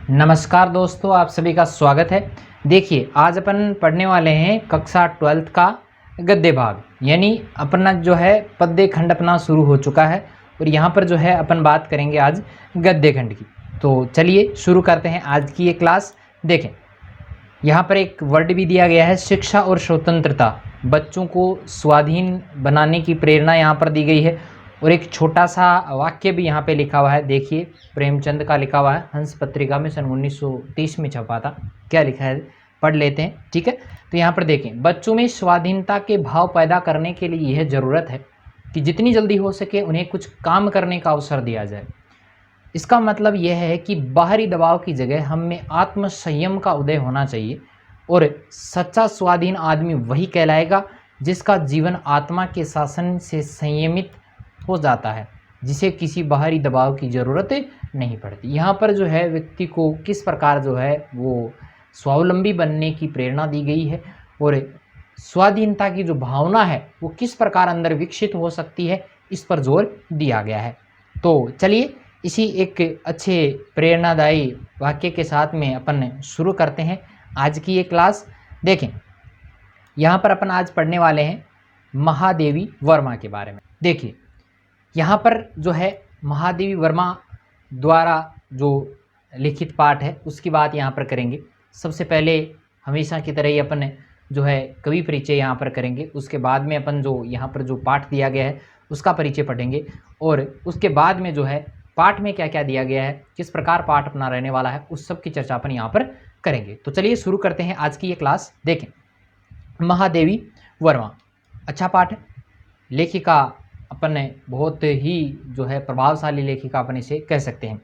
नमस्कार दोस्तों, आप सभी का स्वागत है। देखिए, आज अपन पढ़ने वाले हैं कक्षा 12th का गद्य भाग, यानी अपना जो है पद्य खंड अपना शुरू हो चुका है और यहाँ पर जो है अपन बात करेंगे आज गद्य खंड की। तो चलिए शुरू करते हैं आज की ये क्लास। देखें, यहाँ पर एक वर्ड भी दिया गया है, शिक्षा और स्वतंत्रता। बच्चों को स्वाधीन बनाने की प्रेरणा यहाँ पर दी गई है और एक छोटा सा वाक्य भी यहाँ पे लिखा हुआ है। देखिए, प्रेमचंद का लिखा हुआ है, हंस पत्रिका में सन 1930 में छपा था। क्या लिखा है, पढ़ लेते हैं, ठीक है। तो यहाँ पर देखें, बच्चों में स्वाधीनता के भाव पैदा करने के लिए यह ज़रूरत है कि जितनी जल्दी हो सके उन्हें कुछ काम करने का अवसर दिया जाए। इसका मतलब यह है कि बाहरी दबाव की जगह हम में आत्म संयम का उदय होना चाहिए और सच्चा स्वाधीन आदमी वही कहलाएगा जिसका जीवन आत्मा के शासन से संयमित हो जाता है, जिसे किसी बाहरी दबाव की ज़रूरत नहीं पड़ती। यहाँ पर जो है व्यक्ति को किस प्रकार जो है वो स्वावलंबी बनने की प्रेरणा दी गई है और स्वाधीनता की जो भावना है वो किस प्रकार अंदर विकसित हो सकती है, इस पर जोर दिया गया है। तो चलिए इसी एक अच्छे प्रेरणादायी वाक्य के साथ में अपन शुरू करते हैं आज की ये क्लास। देखें, यहाँ पर अपन आज पढ़ने वाले हैं महादेवी वर्मा के बारे में। देखिए, यहाँ पर जो है महादेवी वर्मा द्वारा जो लिखित पाठ है उसकी बात यहाँ पर करेंगे। सबसे पहले हमेशा की तरह ही अपन जो है कवि परिचय यहाँ पर करेंगे, उसके बाद में अपन जो यहाँ पर जो पाठ दिया गया है उसका परिचय पढ़ेंगे और उसके बाद में जो है पाठ में क्या क्या दिया गया है, किस प्रकार पाठ अपना रहने वाला है, उस सब की चर्चा अपन यहाँ पर करेंगे। तो चलिए शुरू करते हैं आज की ये क्लास। देखें, महादेवी वर्मा अच्छा पाठ है। लेखिका अपन ने बहुत ही जो है प्रभावशाली लेखिका अपन इसे कह सकते हैं।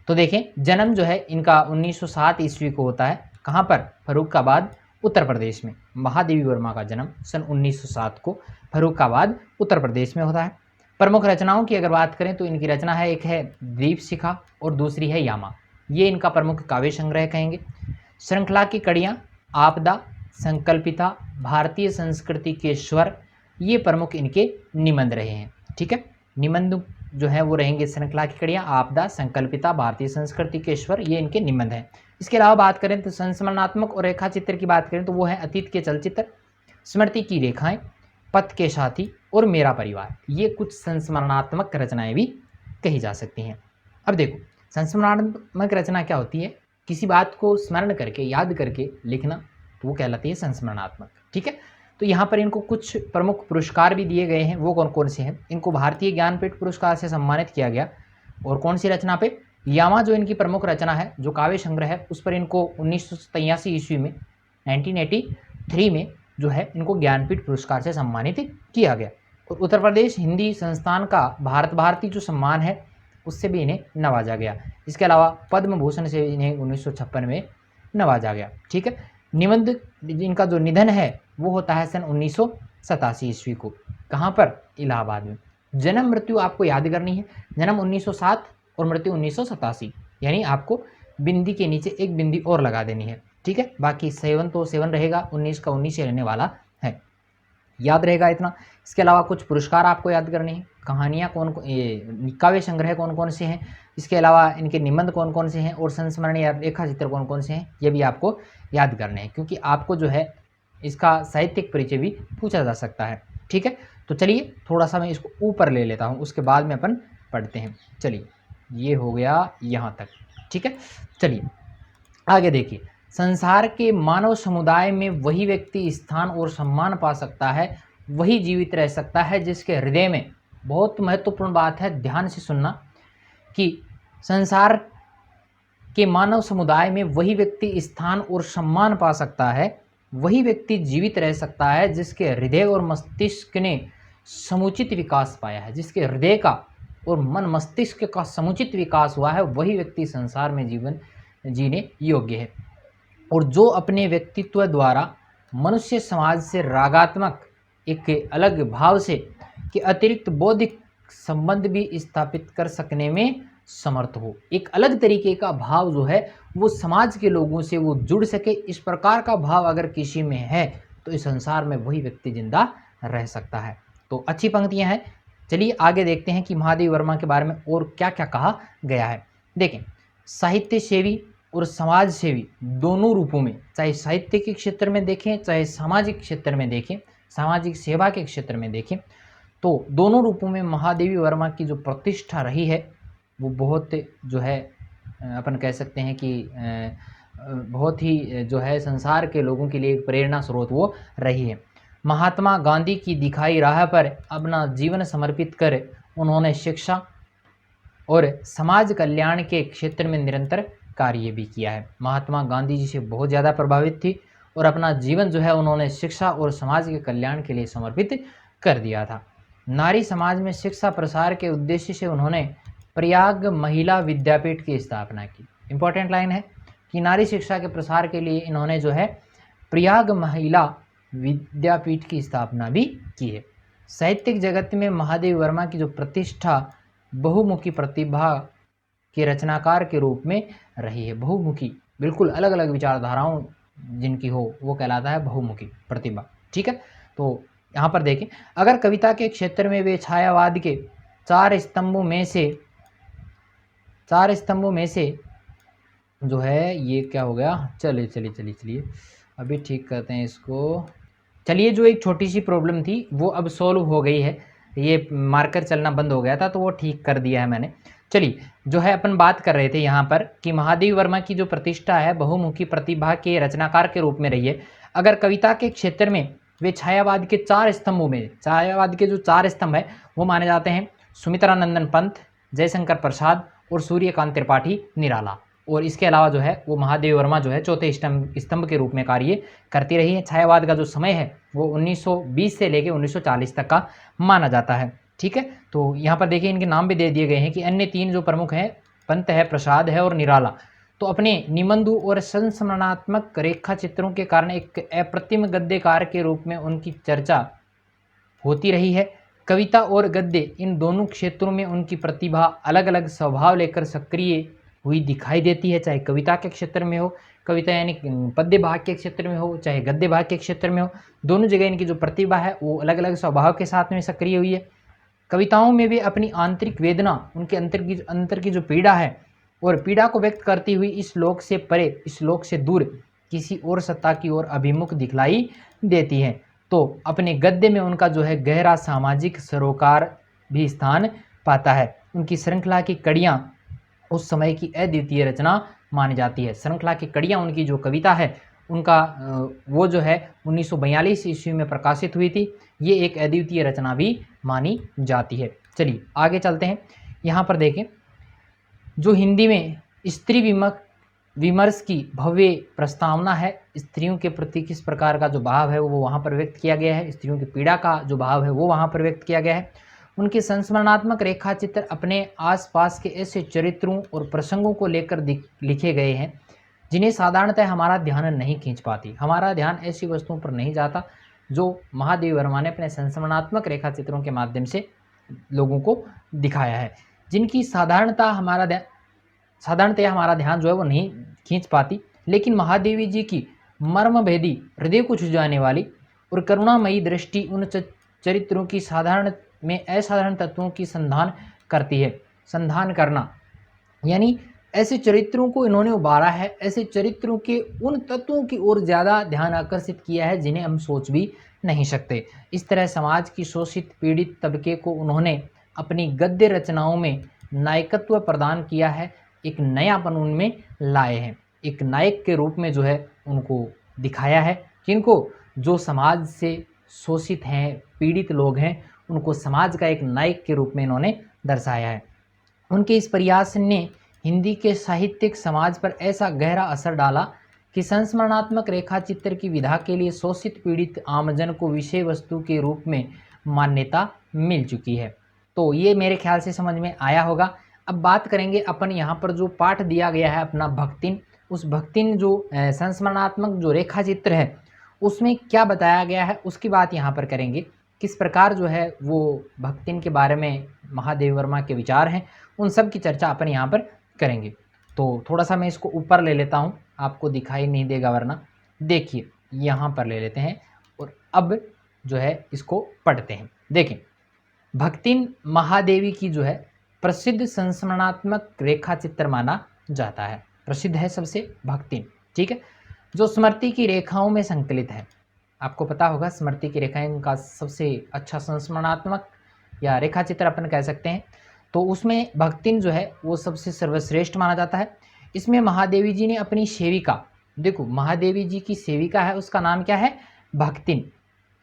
तो देखें, जन्म जो है इनका 1907 ईस्वी को होता है। कहाँ पर? फर्रुखाबाद, उत्तर प्रदेश में। महादेवी वर्मा का जन्म सन 1907 को फर्रुखाबाद, उत्तर प्रदेश में होता है। प्रमुख रचनाओं की अगर बात करें तो इनकी रचना है, एक है दीपशिखा और दूसरी है यामा। ये इनका प्रमुख काव्य संग्रह कहेंगे। श्रृंखला की कड़ियाँ, आपदा, संकल्पिता, भारतीय संस्कृति के स्वर, ये प्रमुख इनके निबंध रहे हैं। ठीक है, निबंध जो है वो रहेंगे श्रृंखला की कड़ियाँ, आपदा, संकल्पिता, भारतीय संस्कृति के स्वर, ये इनके निबंध हैं। इसके अलावा बात करें तो संस्मरणात्मक और रेखा चित्र की बात करें तो वो है अतीत के चलचित्र, स्मृति की रेखाएं, पथ के साथी और मेरा परिवार। ये कुछ संस्मरणात्मक रचनाएं भी कही जा सकती हैं। अब देखो, संस्मरणात्मक रचना क्या होती है? किसी बात को स्मरण करके, याद करके लिखना, तो वो कहलाती है संस्मरणात्मक। ठीक है, तो यहाँ पर इनको कुछ प्रमुख पुरस्कार भी दिए गए हैं। वो कौन कौन से हैं? इनको भारतीय ज्ञानपीठ पुरस्कार से सम्मानित किया गया। और कौन सी रचना पे? यामा जो इनकी प्रमुख रचना है, जो काव्य संग्रह है, उस पर इनको 1983 ईस्वी में, 1983 में जो है इनको ज्ञानपीठ पुरस्कार से सम्मानित किया गया। और उत्तर प्रदेश हिंदी संस्थान का भारत भारती जो सम्मान है उससे भी इन्हें नवाजा गया। इसके अलावा पद्म भूषण से इन्हें 1956 में नवाजा गया। ठीक है, निबंध इनका जो निधन है वो होता है सन 1987 ईस्वी को। कहाँ पर? इलाहाबाद में। जन्म मृत्यु आपको याद करनी है। जन्म 1907 और मृत्यु 1987, यानी आपको बिंदी के नीचे एक बिंदी और लगा देनी है। ठीक है, बाकी 7 तो 7 रहेगा, 19 का 19 ही रहने वाला है, याद रहेगा इतना। इसके अलावा कुछ पुरस्कार आपको याद करने हैं। कहानियाँ काव्य संग्रह कौन कौन से हैं, इसके अलावा इनके निबंध कौन कौन से हैं और संस्मरण या रेखा चित्र कौन कौन से हैं, ये भी आपको याद करने हैं, क्योंकि आपको जो है इसका साहित्यिक परिचय भी पूछा जा सकता है। ठीक है, तो चलिए थोड़ा सा मैं इसको ऊपर ले लेता हूँ, उसके बाद में अपन पढ़ते हैं। चलिए, ये हो गया यहाँ तक। ठीक है, चलिए आगे देखिए। संसार के मानव समुदाय में वही व्यक्ति स्थान और सम्मान पा सकता है, वही जीवित रह सकता है जिसके हृदय में, बहुत महत्वपूर्ण बात है, ध्यान से सुनना, कि संसार के मानव समुदाय में वही व्यक्ति स्थान और सम्मान पा सकता है, वही व्यक्ति जीवित रह सकता है जिसके हृदय और मस्तिष्क ने समुचित विकास पाया है। जिसके हृदय का और मन मस्तिष्क का समुचित विकास हुआ है, वही व्यक्ति संसार में जीवन जीने योग्य है। और जो अपने व्यक्तित्व द्वारा मनुष्य समाज से रागात्मक एक अलग भाव से के अतिरिक्त बौद्धिक संबंध भी स्थापित कर सकने में समर्थ हो, एक अलग तरीके का भाव जो है वो समाज के लोगों से वो जुड़ सके, इस प्रकार का भाव अगर किसी में है तो इस संसार में वही व्यक्ति जिंदा रह सकता है। तो अच्छी पंक्तियां हैं। चलिए आगे देखते हैं कि महादेवी वर्मा के बारे में और क्या क्या कहा गया है। देखें, साहित्य सेवी, और समाज सेवी दोनों रूपों में, चाहे साहित्य के क्षेत्र में देखें चाहे सामाजिक क्षेत्र में देखें, सामाजिक सेवा के क्षेत्र में देखें, तो दोनों रूपों में महादेवी वर्मा की जो प्रतिष्ठा रही है वो बहुत जो है अपन कह सकते हैं कि बहुत ही जो है संसार के लोगों के लिए एक प्रेरणा स्रोत वो रही है। महात्मा गांधी की दिखाई राह पर अपना जीवन समर्पित कर उन्होंने शिक्षा और समाज कल्याण के क्षेत्र में निरंतर कार्य भी किया है। महात्मा गांधी जी से बहुत ज़्यादा प्रभावित थी और अपना जीवन जो है उन्होंने शिक्षा और समाज के कल्याण के लिए समर्पित कर दिया था। नारी समाज में शिक्षा प्रसार के उद्देश्य से उन्होंने प्रयाग महिला विद्यापीठ की स्थापना की। इंपॉर्टेंट लाइन है कि नारी शिक्षा के प्रसार के लिए इन्होंने जो है प्रयाग महिला विद्यापीठ की स्थापना भी की है। साहित्यिक जगत में महादेवी वर्मा की जो प्रतिष्ठा बहुमुखी प्रतिभा के रचनाकार के रूप में रही है। बहुमुखी, बिल्कुल अलग अलग विचारधाराओं जिनकी हो वो कहलाता है बहुमुखी प्रतिभा। ठीक है, तो यहाँ पर देखें, अगर कविता के क्षेत्र में वे छायावाद के चार स्तंभों में से जो है ये क्या हो गया, चलिए अभी ठीक करते हैं इसको। चलिए, जो एक छोटी सी प्रॉब्लम थी वो अब सॉल्व हो गई है, ये मार्कर चलना बंद हो गया था तो वो ठीक कर दिया है मैंने। चलिए, जो है अपन बात कर रहे थे यहाँ पर कि महादेवी वर्मा की जो प्रतिष्ठा है बहुमुखी प्रतिभा के रचनाकार के रूप में रही है। अगर कविता के क्षेत्र में वे छायावाद के चार स्तंभों में, छायावाद के जो चार स्तंभ है वो माने जाते हैं सुमित्रानंदन पंत, जयशंकर प्रसाद और सूर्यकांत त्रिपाठी निराला, और इसके अलावा जो है वो महादेवी वर्मा जो है चौथे स्तंभ के रूप में कार्य करती रही है। छायावाद का जो समय है वो 1920 से लेकर 1940 तक का माना जाता है। ठीक है, तो यहाँ पर देखिए इनके नाम भी दे दिए गए हैं कि अन्य तीन जो प्रमुख हैं, पंत है, प्रसाद है और निराला, तो अपने निबंधों और संस्मरणात्मक रेखा चित्रों के कारण एक अप्रतिम गद्यकार के रूप में उनकी चर्चा होती रही है। कविता और गद्य इन दोनों क्षेत्रों में उनकी प्रतिभा अलग अलग स्वभाव लेकर सक्रिय हुई दिखाई देती है, चाहे कविता के क्षेत्र में हो, कविता यानी पद्य भाग के क्षेत्र में हो, चाहे गद्य भाग के क्षेत्र में हो, दोनों जगह इनकी जो प्रतिभा है वो अलग अलग स्वभाव के साथ में सक्रिय हुई है। कविताओं में भी अपनी आंतरिक वेदना, उनके अंतर की जो पीड़ा है और पीड़ा को व्यक्त करती हुई इस लोक से परे, इस लोक से दूर किसी और सत्ता की ओर अभिमुख दिखलाई देती है। तो अपने गद्य में उनका जो है गहरा सामाजिक सरोकार भी स्थान पाता है। उनकी श्रृंखला की कड़ियाँ उस समय की अद्वितीय रचना मानी जाती है। श्रृंखला की कड़ियाँ उनकी जो कविता है उनका वो जो है 1942 ईस्वी में प्रकाशित हुई थी। ये एक अद्वितीय रचना भी मानी जाती है। चलिए आगे चलते हैं। यहाँ पर देखें, जो हिंदी में स्त्री विमर्श की भव्य प्रस्तावना है, स्त्रियों के प्रति किस प्रकार का जो भाव है वो वहाँ पर व्यक्त किया गया है, स्त्रियों की पीड़ा का जो भाव है वो वहाँ पर व्यक्त किया गया है। उनके संस्मरणात्मक रेखा चित्र अपने आसपास के ऐसे चरित्रों और प्रसंगों को लेकर लिखे गए हैं जिन्हें साधारणतः हमारा ध्यान नहीं खींच पाती। हमारा ध्यान ऐसी वस्तुओं पर नहीं जाता जो महादेवी वर्मा ने अपने संस्मरणात्मक रेखा चित्रों के माध्यम से लोगों को दिखाया है, जिनकी साधारणतः हमारा ध्यान जो है वो नहीं खींच पाती। लेकिन महादेवी जी की मर्मभेदी, हृदय को छू जाने वाली और करुणामयी दृष्टि उन चरित्रों की साधारण में असाधारण तत्वों की संधान करती है। संधान करना यानी ऐसे चरित्रों को इन्होंने उबारा है, ऐसे चरित्रों के उन तत्वों की ओर ज़्यादा ध्यान आकर्षित किया है जिन्हें हम सोच भी नहीं सकते। इस तरह समाज की शोषित पीड़ित तबके को उन्होंने अपनी गद्य रचनाओं में नायकत्व प्रदान किया है, एक नयापन उनमें लाए हैं, एक नायक के रूप में जो है उनको दिखाया है। किनको? जो समाज से शोषित हैं, पीड़ित लोग हैं, उनको समाज का एक नायक के रूप में इन्होंने दर्शाया है। उनके इस प्रयास ने हिंदी के साहित्यिक समाज पर ऐसा गहरा असर डाला कि संस्मरणात्मक रेखा चित्र की विधा के लिए शोषित पीड़ित आमजन को विषय वस्तु के रूप में मान्यता मिल चुकी है। तो ये मेरे ख्याल से समझ में आया होगा। अब बात करेंगे अपन यहाँ पर जो पाठ दिया गया है अपना भक्तिन, उस भक्तिन जो संस्मरणात्मक जो रेखा चित्र है उसमें क्या बताया गया है उसकी बात यहाँ पर करेंगे। किस प्रकार जो है वो भक्तिन के बारे में महादेवी वर्मा के विचार हैं, उन सब की चर्चा अपन यहाँ पर करेंगे। तो थोड़ा सा मैं इसको ऊपर ले लेता हूँ, आपको दिखाई नहीं देगा वरना। देखिए यहाँ पर ले लेते हैं और अब जो है इसको पढ़ते हैं। देखें, भक्तिन महादेवी की जो है प्रसिद्ध संस्मरणात्मक रेखा चित्र माना जाता है। प्रसिद्ध है सबसे भक्तिन। ठीक है, जो स्मृति की रेखाओं में संकलित है। आपको पता होगा स्मृति की रेखाएं का सबसे अच्छा संस्मरणात्मक या रेखा चित्र अपन कह सकते हैं। तो उसमें भक्तिन जो है वो सबसे सर्वश्रेष्ठ माना जाता है। इसमें महादेवी जी ने अपनी सेविका, देखो महादेवी जी की सेविका है, उसका नाम क्या है, भक्तिन,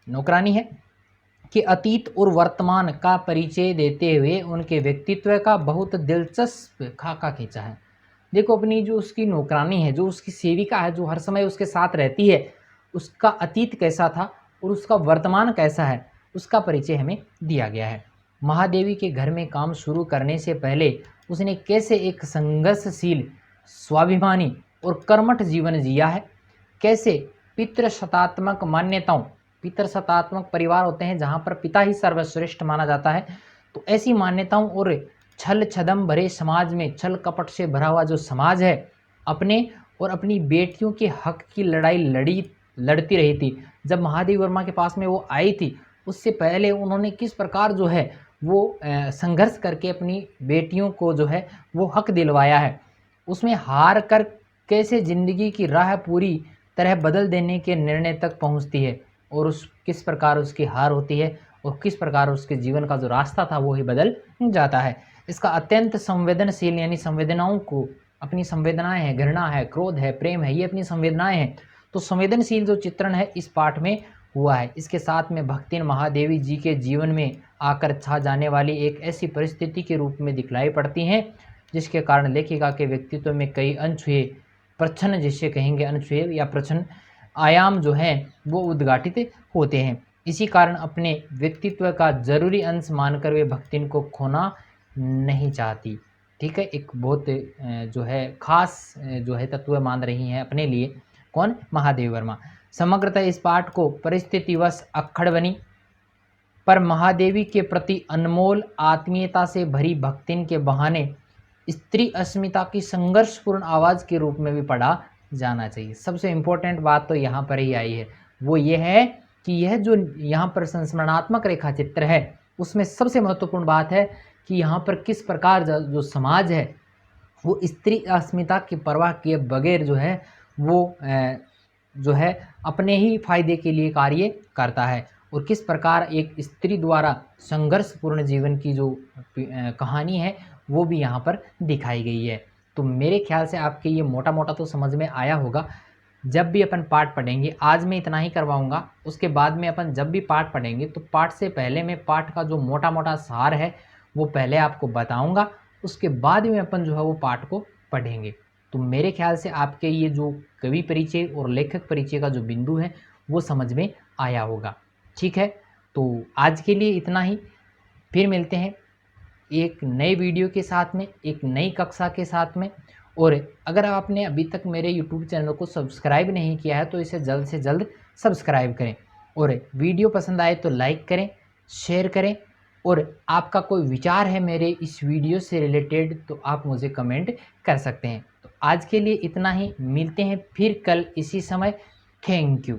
नौकरानी है, कि अतीत और वर्तमान का परिचय देते हुए उनके व्यक्तित्व का बहुत दिलचस्प खाका खींचा है। देखो अपनी जो उसकी नौकरानी है, जो उसकी सेविका है, जो हर समय उसके साथ रहती है, उसका अतीत कैसा था और उसका वर्तमान कैसा है, उसका परिचय हमें दिया गया है। महादेवी के घर में काम शुरू करने से पहले उसने कैसे एक संघर्षशील, स्वाभिमानी और कर्मठ जीवन जिया है, कैसे पितृसत्तात्मक मान्यताओं, पितृसत्तात्मक परिवार होते हैं जहाँ पर पिता ही सर्वश्रेष्ठ माना जाता है, तो ऐसी मान्यताओं और छल छदम भरे समाज में, छल कपट से भरा हुआ जो समाज है, अपने और अपनी बेटियों के हक की लड़ाई लड़ती रही थी। जब महादेवी वर्मा के पास में वो आई थी, उससे पहले उन्होंने किस प्रकार जो है वो संघर्ष करके अपनी बेटियों को जो है वो हक दिलवाया है, उसमें हार कर कैसे ज़िंदगी की राह पूरी तरह बदल देने के निर्णय तक पहुंचती है, और उस किस प्रकार उसकी हार होती है और किस प्रकार उसके जीवन का जो रास्ता था वो ही बदल जाता है। इसका अत्यंत संवेदनशील, यानी संवेदनाओं को, अपनी संवेदनाएं हैं, घृणा है, क्रोध है, प्रेम है, ये अपनी संवेदनाएं हैं, तो संवेदनशील जो चित्रण है इस पाठ में हुआ है। इसके साथ में भक्तिन महादेवी जी के जीवन में आकर छा जाने वाली एक ऐसी परिस्थिति के रूप में दिखलाई पड़ती हैं जिसके कारण लेखिका के व्यक्तित्व में कई अनछुए प्रच्छन्न, जिसे कहेंगे अनछुए या प्रच्छन्न आयाम जो हैं वो उद्घाटित होते हैं। इसी कारण अपने व्यक्तित्व का जरूरी अंश मानकर वे भक्तिन को खोना नहीं चाहती। ठीक है, एक बहुत जो है खास जो है तत्व मान रही हैं अपने लिए, कौन, महादेवी वर्मा। समग्रतः इस पाठ को परिस्थितिवश अक्खड़ बनी पर महादेवी के प्रति अनमोल आत्मीयता से भरी भक्तिन के बहाने स्त्री अस्मिता की संघर्षपूर्ण आवाज़ के रूप में भी पढ़ा जाना चाहिए। सबसे इम्पोर्टेंट बात तो यहाँ पर ही आई है, वो ये है कि यह जो यहाँ पर संस्मरणात्मक रेखा चित्र है उसमें सबसे महत्वपूर्ण बात है कि यहाँ पर किस प्रकार जो समाज है वो स्त्री अस्मिता की परवाह किए बगैर जो है वो जो है अपने ही फायदे के लिए कार्य करता है, और किस प्रकार एक स्त्री द्वारा संघर्षपूर्ण जीवन की जो कहानी है वो भी यहाँ पर दिखाई गई है। तो मेरे ख्याल से आपके ये मोटा मोटा तो समझ में आया होगा। जब भी अपन पाठ पढ़ेंगे, आज मैं इतना ही करवाऊंगा, उसके बाद में अपन जब भी पाठ पढ़ेंगे तो पाठ से पहले मैं पाठ का जो मोटा मोटा सार है वो पहले आपको बताऊंगा, उसके बाद में अपन जो है वो पाठ को पढ़ेंगे। तो मेरे ख्याल से आपके ये जो कवि परिचय और लेखक परिचय का जो बिंदु है वो समझ में आया होगा। ठीक है, तो आज के लिए इतना ही, फिर मिलते हैं एक नए वीडियो के साथ में, एक नई कक्षा के साथ में। और अगर आपने अभी तक मेरे YouTube चैनल को सब्सक्राइब नहीं किया है तो इसे जल्द से जल्द सब्सक्राइब करें, और वीडियो पसंद आए तो लाइक करें, शेयर करें, और आपका कोई विचार है मेरे इस वीडियो से रिलेटेड तो आप मुझे कमेंट कर सकते हैं। तो आज के लिए इतना ही, मिलते हैं फिर कल इसी समय। Thank you.